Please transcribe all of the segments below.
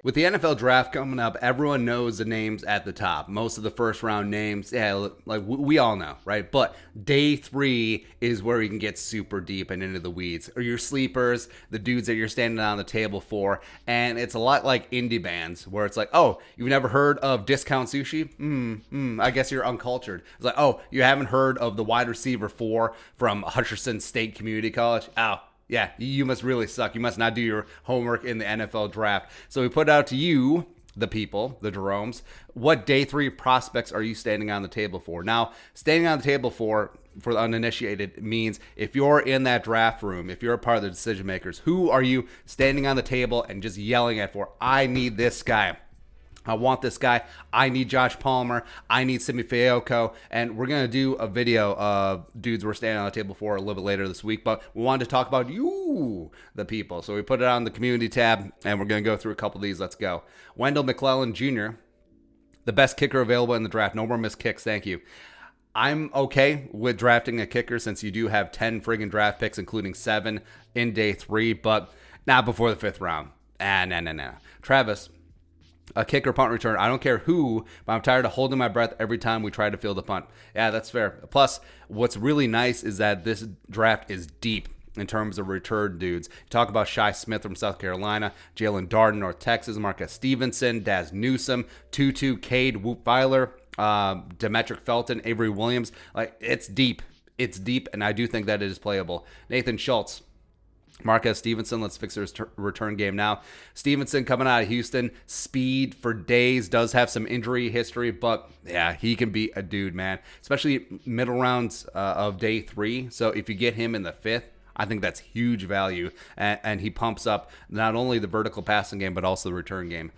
With the NFL draft coming up, everyone knows the names at the top. Most of the first round names, yeah, like we all know, right? But day 3 is where you can get super deep and into the weeds. Or your sleepers, the dudes that you're standing on the table for. And it's a lot like indie bands where it's like, oh, you've never heard of Discount Sushi? I guess you're uncultured. It's like, oh, you haven't heard of the wide receiver 4 from Hutchinson State Community College? Oh, yeah, you must really suck. You must not do your homework in the NFL draft. So we put it out to you, the people, the Jeromes. What day 3 prospects are you standing on the table for? Now, standing on the table for the uninitiated means if you're in that draft room, if you're a part of the decision makers, who are you standing on the table and just yelling at for? I need this guy. I want this guy. I need Josh Palmer. I need Simi Fayoko. And we're going to do a video of dudes we're standing on the table for a little bit later this week. But we wanted to talk about you, the people. So we put it on the community tab, and we're going to go through a couple of these. Let's go. Wendell McClellan Jr., the best kicker available in the draft. No more missed kicks. Thank you. I'm okay with drafting a kicker since you do have 10 friggin' draft picks, including 7 in day 3, but not before the 5th round. Nah. Travis, a kicker punt return. I don't care who, but I'm tired of holding my breath every time we try to field a punt. Yeah, that's fair. Plus, what's really nice is that this draft is deep in terms of return dudes. You talk about Shi Smith from South Carolina, Jalen Darden, North Texas, Marcus Stevenson, Daz Newsome, Tutu, Cade, Whoop Weiler, Demetric Felton, Avery Williams. Like, it's deep. It's deep, and I do think that it is playable. Nathan Schultz, Marquez Stevenson, let's fix his return game now. Stevenson coming out of Houston, speed for days, does have some injury history, but yeah, he can be a dude, man. Especially middle rounds of day 3. So if you get him in the 5th, I think that's huge value. And he pumps up not only the vertical passing game, but also the return game.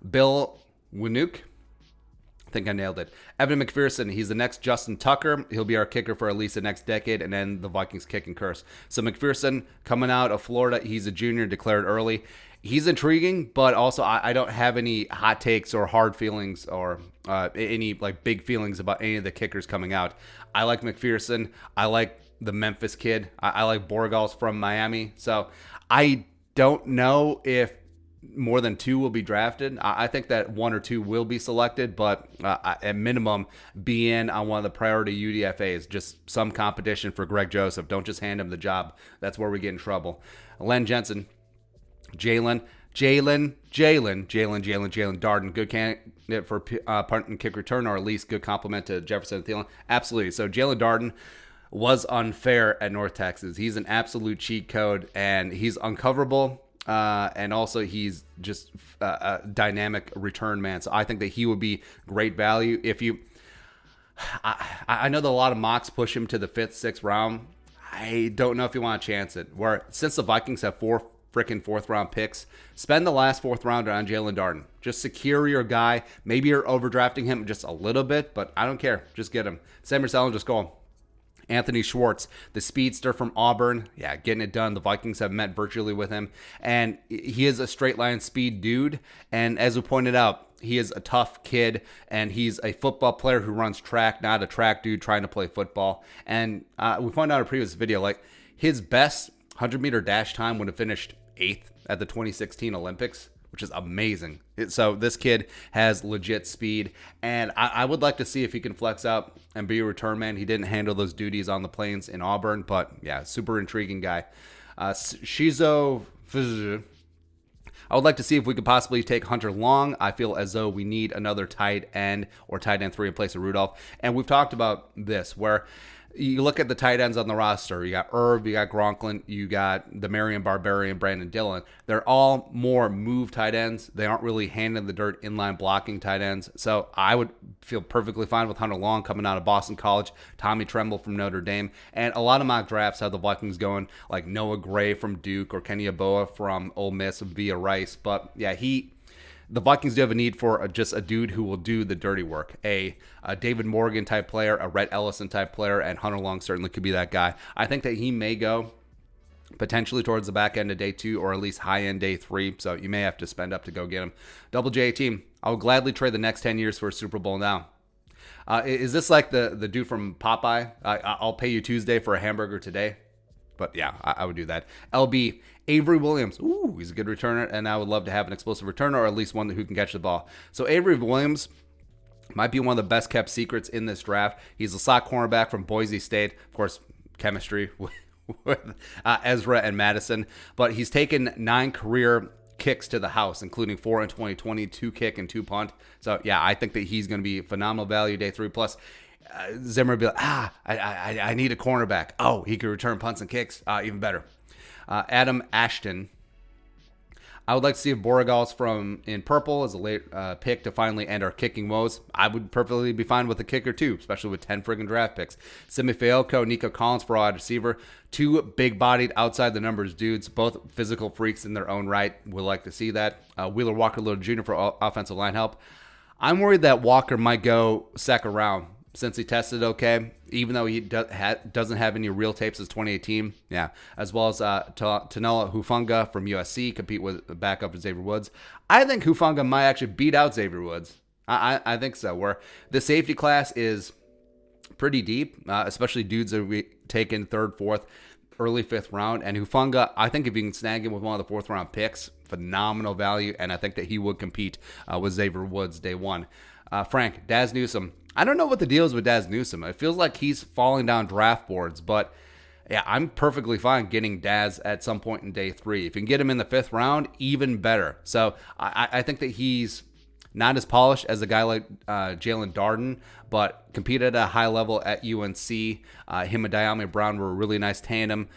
Bill Winook, I think I nailed it. Evan Mcpherson, he's the next Justin Tucker. He'll be our kicker for at least the next decade, and then the Vikings kick and curse. So Mcpherson, coming out of Florida, he's a junior, declared early. He's intriguing, but also I don't have any hot takes or hard feelings or any like big feelings about any of the kickers coming out. I like Mcpherson. I like the Memphis kid. I like Borgals from Miami. So I don't know if more than 2 will be drafted. I think that 1 or 2 will be selected, but at minimum, be in on one of the priority UDFAs. Just some competition for Greg Joseph. Don't just hand him the job. That's where we get in trouble. Len Jensen, Jalen Darden, good candidate for punt and kick return, or at least good compliment to Jefferson and Thielen. Absolutely. So Jalen Darden was unfair at North Texas. He's an absolute cheat code, and he's uncoverable. And also he's just a dynamic return man. So I think that he would be great value. If you, I know that a lot of mocks push him to the 5th, 6th round. I don't know if you want to chance it. Where since the Vikings have 4 freaking 4th round picks, spend the last 4th rounder on Jalen Darden. Just secure your guy. Maybe you're overdrafting him just a little bit, but I don't care. Just get him. Sam Marcellin, just go. Anthony Schwartz, the speedster from Auburn. Yeah, getting it done. The Vikings have met virtually with him. And he is a straight line speed dude. And as we pointed out, he is a tough kid. And he's a football player who runs track, not a track dude trying to play football. And we pointed out in a previous video, like his best 100-meter dash time would have finished 8th at the 2016 Olympics, which is amazing. So this kid has legit speed, and I would like to see if he can flex out and be a return man. He didn't handle those duties on the plains in Auburn, but yeah, super intriguing guy. Shizo, I would like to see if we could possibly take Hunter Long. I feel as though we need another tight end or tight end 3 in place of Rudolph. And we've talked about this, where you look at the tight ends on the roster. You got Irv, you got Gronklin, you got the Marion Barbarian, Brandon Dillon. They're all more move tight ends. They aren't really handing the dirt inline blocking tight ends. So I would feel perfectly fine with Hunter Long coming out of Boston College, Tommy Tremble from Notre Dame. And a lot of mock drafts have the Vikings going like Noah Gray from Duke or Kenny Aboa from Ole Miss via Rice. But yeah, the Vikings do have a need for just a dude who will do the dirty work. A David Morgan type player, a Rhett Ellison type player, and Hunter Long certainly could be that guy. I think that he may go potentially towards the back end of day 2 or at least high end day 3. So you may have to spend up to go get him. Double J team, I would gladly trade the next 10 years for a Super Bowl now. Is this like the dude from Popeye? I'll pay you Tuesday for a hamburger today. But yeah, I would do that. LB, Avery Williams. Ooh, he's a good returner, and I would love to have an explosive returner or at least one who can catch the ball. So Avery Williams might be one of the best kept secrets in this draft. He's a slot cornerback from Boise State. Of course, chemistry with Ezra and Madison. But he's taken 9 career kicks to the house, including 4 in 2020, 2 kick and 2 punt. So yeah, I think that he's going to be phenomenal value day 3. Plus, Zimmer would be like, I need a cornerback. Oh, he could return punts and kicks. Even better. Adam Ashton. I would like to see if Borregal's from in purple as a late pick to finally end our kicking woes. I would perfectly be fine with a kicker too, especially with 10 friggin' draft picks. Simi Fayoko, Nico Collins for wide receiver. 2 big-bodied, outside the numbers dudes, both physical freaks in their own right. Would like to see that. Wheeler Walker Little Jr. for offensive line help. I'm worried that Walker might go second round since he tested okay, even though he doesn't have any real tapes since 2018. Yeah, as well as Tanola Hufanga from USC, compete with the backup of Xavier Woods. I think Hufanga might actually beat out Xavier Woods. I think so, where the safety class is pretty deep, especially dudes that we take in 3rd, 4th, early 5th round. And Hufanga, I think if you can snag him with one of the 4th round picks, phenomenal value, and I think that he would compete with Xavier Woods day 1. Frank, Daz Newsome. I don't know what the deal is with Daz Newsome. It feels like he's falling down draft boards, but yeah, I'm perfectly fine getting Daz at some point in day 3. If you can get him in the 5th round, even better. So I think that he's not as polished as a guy like Jalen Darden, but competed at a high level at UNC. Him and Diami Brown were a really nice tandem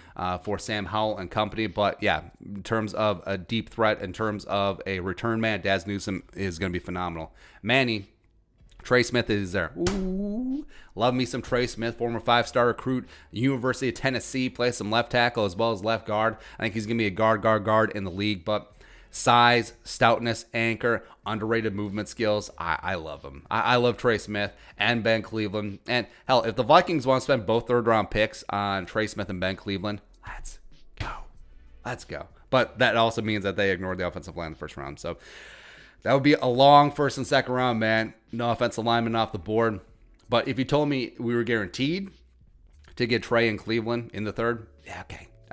for Sam Howell and company. But yeah, in terms of a deep threat, in terms of a return man, Daz Newsome is going to be phenomenal. Manny, Trey Smith is there. Ooh, love me some Trey Smith, former 5-star recruit, University of Tennessee, plays some left tackle as well as left guard. I think he's going to be a guard in the league, but size, stoutness, anchor, underrated movement skills. I love him. I love Trey Smith and Ben Cleveland. And hell, if the Vikings want to spend both 3rd-round picks on Trey Smith and Ben Cleveland, let's go. Let's go. But that also means that they ignored the offensive line in the 1st round. So that would be a long 1st and 2nd round, man. No offensive lineman off the board. But if you told me we were guaranteed to get Trey and Cleveland in the 3rd, yeah,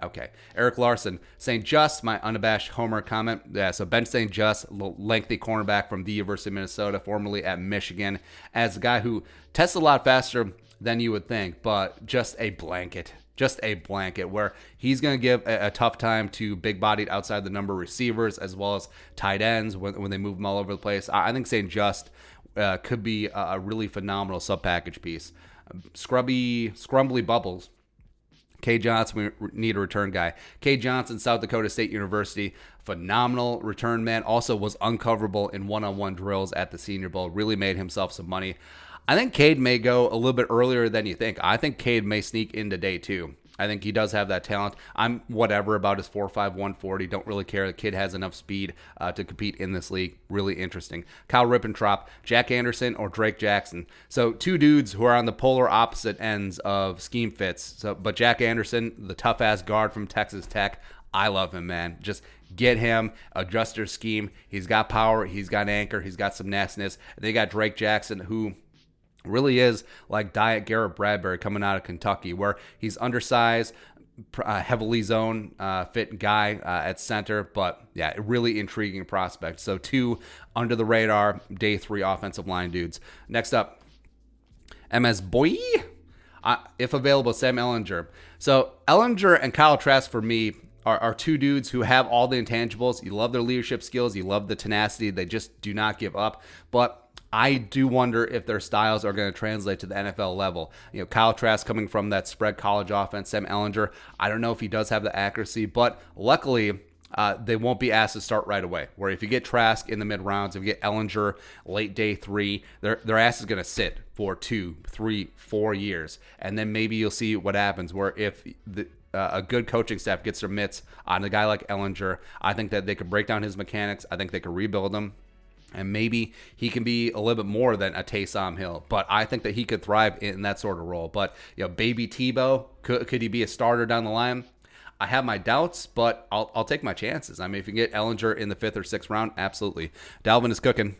okay. Eric Larson, St. Just, my unabashed homer comment. Yeah, so Ben St. Just, lengthy cornerback from the University of Minnesota, formerly at Michigan, as a guy who tests a lot faster than you would think, but just a blanket where he's going to give a tough time to big-bodied outside the number receivers as well as tight ends when they move them all over the place. I think St. Just could be a really phenomenal sub-package piece. Scrumbly Bubbles. K. Johnson, we need a return guy. K. Johnson, South Dakota State University, phenomenal return man. Also was uncoverable in one-on-one drills at the Senior Bowl. Really made himself some money. I think Cade may go a little bit earlier than you think. I think Cade may sneak into day 2. I think he does have that talent. I'm whatever about his 4'5", 140. Don't really care. The kid has enough speed to compete in this league. Really interesting. Kyle Rippentrop, Jack Anderson, or Drake Jackson. So 2 dudes who are on the polar opposite ends of scheme fits. But Jack Anderson, the tough-ass guard from Texas Tech, I love him, man. Just get him, adjust your scheme. He's got power. He's got anchor. He's got some nastiness. And they got Drake Jackson, who really is like Diet Garrett Bradbury coming out of Kentucky, where he's undersized, heavily zone fit guy at center, but yeah, a really intriguing prospect. So 2 under the radar day 3 offensive line dudes. Next up, MS Boy, if available, Sam Ellenger. So Ellenger and Kyle Trask for me are 2 dudes who have all the intangibles. You love their leadership skills, you love the tenacity, they just do not give up. But I do wonder if their styles are going to translate to the NFL level. You know, Kyle Trask coming from that spread college offense, Sam Ellenger, I don't know if he does have the accuracy, but luckily they won't be asked to start right away. Where if you get Trask in the mid rounds, if you get Ellenger late day 3, their ass is going to sit for 2, 3, 4 years, and then maybe you'll see what happens. Where if a good coaching staff gets their mitts on a guy like Ellenger, I think that they could break down his mechanics. I think they could rebuild him. And maybe he can be a little bit more than a Taysom Hill. But I think that he could thrive in that sort of role. But, you know, baby Tebow, could he be a starter down the line? I have my doubts, but I'll take my chances. I mean, if you get Ellenger in the 5th or 6th round, absolutely. Dalvin is cooking.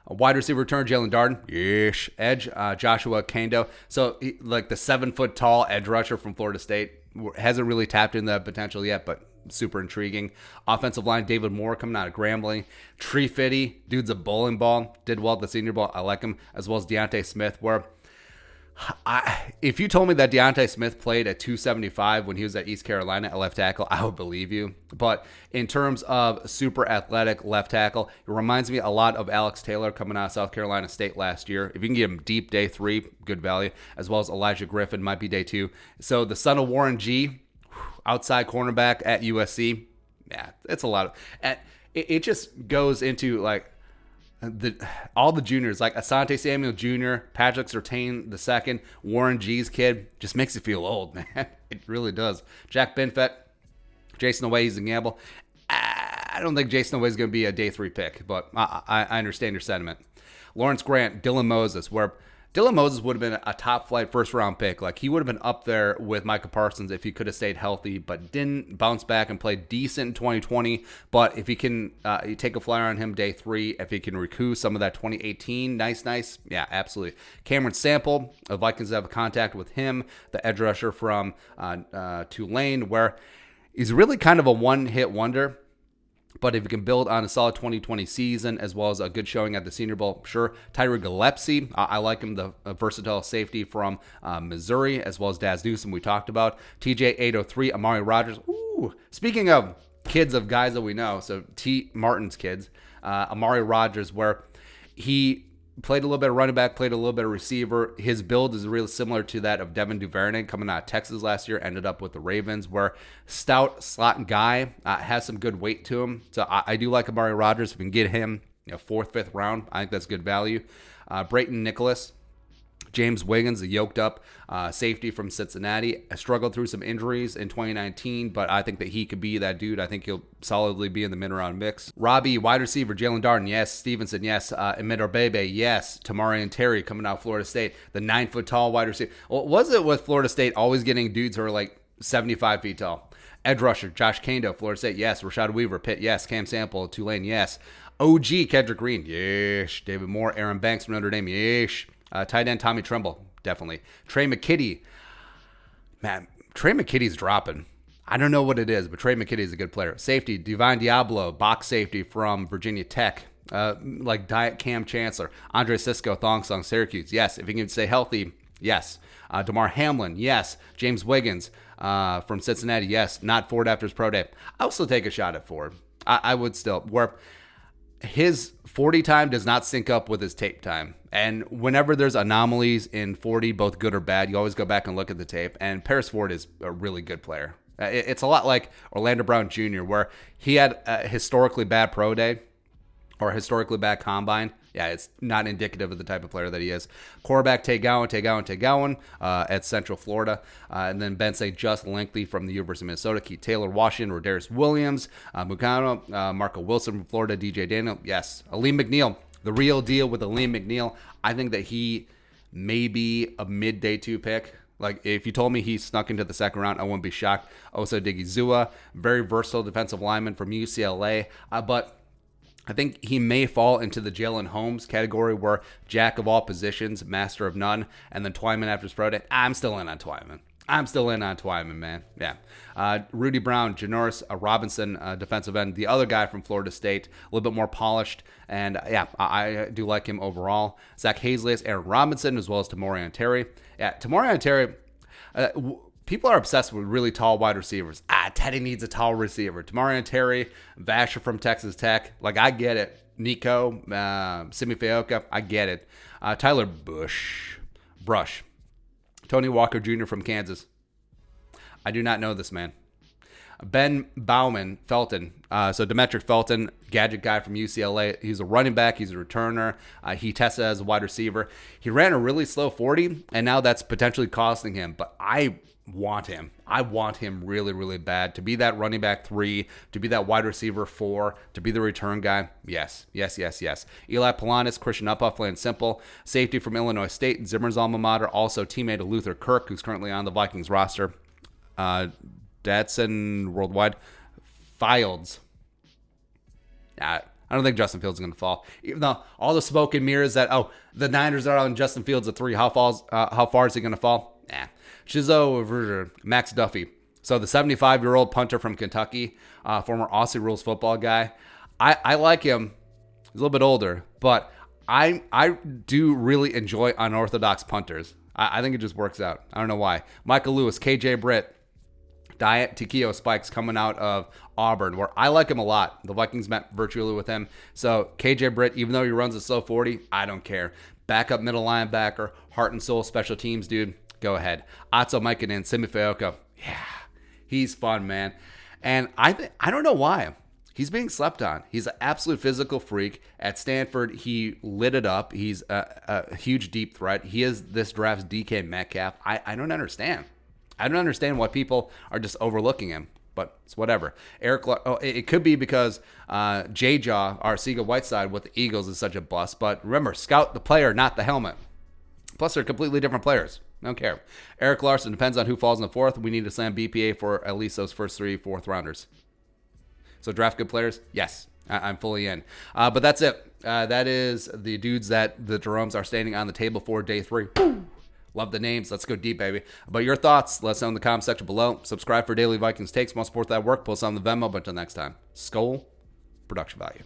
A wide receiver return, Jalen Darden. Yeesh. Edge, Joshua Kando. So, like the 7-foot tall edge rusher from Florida State. hasn't really tapped into that potential yet, but super intriguing. Offensive line, David Moore coming out of Grambling. Tree Fitty, dude's a bowling ball. Did well at the Senior Bowl. I like him. As well as Deontay Smith, where if you told me that Deontay Smith played at 275 when he was at East Carolina at left tackle, I would believe you. But in terms of super athletic left tackle, it reminds me a lot of Alex Taylor coming out of South Carolina State last year. If you can get him deep day 3, good value, as well as Elijah Griffin might be day 2. So the son of Warren G, outside cornerback at USC, yeah, it's a lot of. It just goes into like all the juniors, like Asante Samuel Jr., Patrick Surtain II, Warren G's kid, just makes you feel old, man. It really does. Jack Benfett, Jason Away, he's a gamble. I don't think Jason Away is going to be a day 3 pick, but I understand your sentiment. Lawrence Grant, Dylan Moses, where Dylan Moses would have been a top flight first round pick. Like he would have been up there with Micah Parsons if he could have stayed healthy, but didn't bounce back and play decent in 2020. But if he can, you take a flyer on him day 3. If he can recoup some of that 2018, nice. Yeah, absolutely. Cameron Sample, the Vikings have a contact with him, the edge rusher from Tulane, where he's really kind of a one-hit wonder. But if he can build on a solid 2020 season as well as a good showing at the Senior Bowl, sure. Tyree Gillespie, I like him, the versatile safety from Missouri, as well as Daz Newsome we talked about. TJ 803, Amari Rogers. Ooh, speaking of kids of guys that we know, so T. Martin's kids, Amari Rogers, where he played a little bit of running back, played a little bit of receiver. His build is really similar to that of Devin Duvernay coming out of Texas last year, ended up with the Ravens, where stout slot guy, has some good weight to him. So I do like Amari Rogers. If we can get him 4th, 5th round, I think that's good value. Brayton Nicholas, James Wiggins, the yoked up safety from Cincinnati, struggled through some injuries in 2019, but I think that he could be that dude. I think he'll solidly be in the mid-round mix. Robbie, wide receiver, Jalen Darden, yes. Stevenson, yes. Emid Orbebe, yes. Tamari and Terry coming out of Florida State, the 9-foot-tall wide receiver. What was it with Florida State always getting dudes who are like 75 feet tall? Edge rusher, Josh Kando, Florida State, yes. Rashad Weaver, Pitt, yes. Cam Sample, Tulane, yes. OG, Kedrick Green, yes. David Moore, Aaron Banks from Notre Dame, yes. Tight end Tommy Tremble, definitely. Trey McKitty. Man, Trey McKitty's dropping. I don't know what it is, but Trey McKitty's a good player. Safety, Divine Diablo, box safety from Virginia Tech. Like Diet Cam Chancellor. Andre Cisco, Thong Song, Syracuse. Yes, if he can stay healthy, yes. DeMar Hamlin, yes. James Wiggins from Cincinnati, yes. Not Ford after his pro day. I'll still take a shot at Ford. I would still. Where his 40 time does not sync up with his tape time. And whenever there's anomalies in 40, both good or bad, you always go back and look at the tape. And Paris Ford is a really good player. It's a lot like Orlando Brown Jr., where he had a historically bad pro day or a historically bad combine. Yeah, it's not indicative of the type of player that he is. Quarterback Tay Gowan at Central Florida. And then Ben St. Just lengthy from the University of Minnesota. Keith Taylor, Washington. Rodarius Williams. Mukano, Marco Wilson from Florida. DJ Daniel. Yes. Elaine Mcneil. The real deal with Elaine Mcneil. I think that he may be a mid-day 2 pick. Like, if you told me he snuck into the 2nd round, I wouldn't be shocked. Osa Digizua, very versatile defensive lineman from UCLA. But I think he may fall into the Jalen Holmes category, where jack of all positions, master of none, and then Twyman after his pro day. I'm still in on Twyman, man. Yeah. Rudy Brown, Janoris Robinson, defensive end, the other guy from Florida State, a little bit more polished. And yeah, I do like him overall. Zach Hazley, Aaron Robinson, as well as Tamori Terry. Yeah, Tamori Terry, people are obsessed with really tall wide receivers. Teddy needs a tall receiver. Tamari Terry, Vasher from Texas Tech. Like, I get it. Nico, Simi Fioka, I get it. Tyler Brush. Tony Walker Jr. from Kansas. I do not know this man. Ben Bauman, Felton. So Demetric Felton, gadget guy from UCLA. He's a running back. He's a returner. He tested as a wide receiver. He ran a really slow 40, and now that's potentially costing him. But I want him. I want him really, really bad. To be that running back 3, to be that wide receiver 4, to be the return guy. Yes. Eli Polanis, Christian Uphoff, plain simple. Safety from Illinois State, Zimmer's alma mater. Also teammate of Luther Kirk, who's currently on the Vikings roster. Datsun Worldwide. Fields. I don't think Justin Fields is going to fall. Even though all the smoke and mirrors that, the Niners are on Justin Fields at 3. How far is he going to fall? Nah. Shizzo, Max Duffy. So the 75-year-old punter from Kentucky, former Aussie Rules football guy, I like him. He's a little bit older, but I do really enjoy unorthodox punters. I think it just works out. I don't know why. Michael Lewis, KJ Britt, Diet Tikio Spikes coming out of Auburn, where I like him a lot. The Vikings met virtually with him. So KJ Britt, even though he runs a slow 40, I don't care. Backup middle linebacker, heart and soul special teams, dude. Go ahead. Atso Mikanen, Simi Fayoko. Yeah, he's fun, man. And I don't know why. He's being slept on. He's an absolute physical freak. At Stanford, he lit it up. He's a huge deep threat. He is this draft's DK Metcalf. I don't understand. I don't understand why people are just overlooking him, but it's whatever. It could be because J-Jaw, Arcega Whiteside with the Eagles, is such a bust. But remember, scout the player, not the helmet. Plus, they're completely different players. I don't care. Eric Larson, depends on who falls in the fourth. We need to slam BPA for at least those first 3 fourth rounders. So draft good players? Yes, I'm fully in. But that's it. That is the dudes that the Jeromes are standing on the table for day 3. Love the names. Let's go deep, baby. But your thoughts, let us know in the comment section below. Subscribe for daily Vikings takes. More support that work. Post on the Venmo. But until next time, Skol, production value.